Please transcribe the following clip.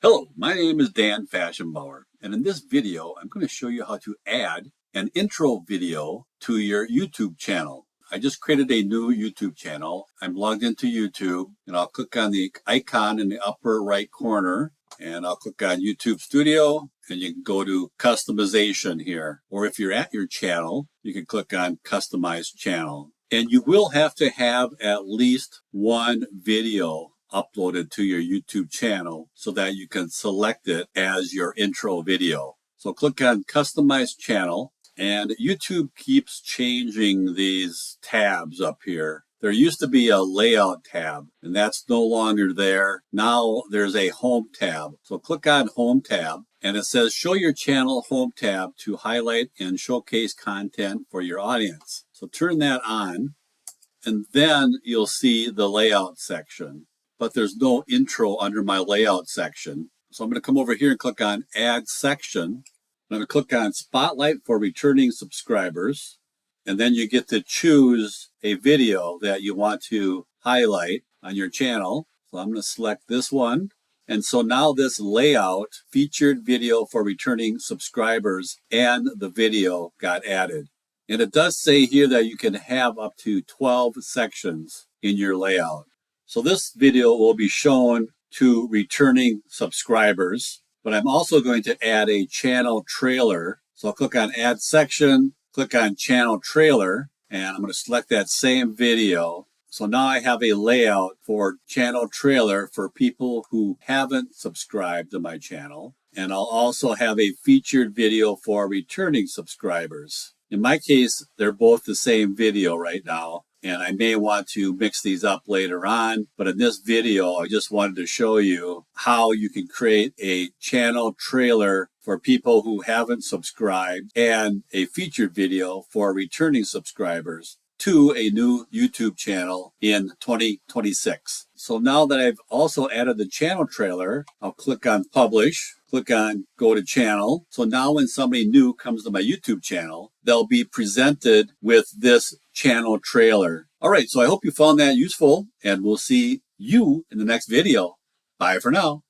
Hello, my name is Dan Fashionbauer, and in this video, I'm going to show you how to add an intro video to your YouTube channel. I just created a new YouTube channel. I'm logged into YouTube, and I'll click on the icon in the upper right corner, and I'll click on YouTube Studio, and you can go to Customization here. Or if you're at your channel, you can click on Customize Channel. And you will have to have at least one video uploaded to your YouTube channel so that you can select it as your intro video. So click on Customize Channel, and YouTube keeps changing these tabs up here. There used to be a layout tab, and that's no longer there. Now there's a home tab. So click on Home tab, and it says Show Your Channel Home tab to highlight and showcase content for your audience. So turn that on, and then you'll see the layout section. But there's no intro under my layout section. So I'm going to come over here and click on Add Section. I'm going to click on Spotlight for returning subscribers. And then you get to choose a video that you want to highlight on your channel. So I'm going to select this one. And so now this layout, featured video for returning subscribers, and the video got added. And it does say here that you can have up to 12 sections in your layout. So this video will be shown to returning subscribers, but I'm also going to add a channel trailer. So I'll click on Add Section, click on Channel Trailer, and I'm going to select that same video. So now I have a layout for channel trailer for people who haven't subscribed to my channel. And I'll also have a featured video for returning subscribers. In my case, they're both the same video right now, and I may want to mix these up later on. But in this video, I just wanted to show you how you can create a channel trailer for people who haven't subscribed and a featured video for returning subscribers to a new YouTube channel in 2026. So now that I've also added the channel trailer, I'll click on Publish, click on Go to Channel. So now when somebody new comes to my YouTube channel, they'll be presented with this channel trailer. All right, so I hope you found that useful, and we'll see you in the next video. Bye for now.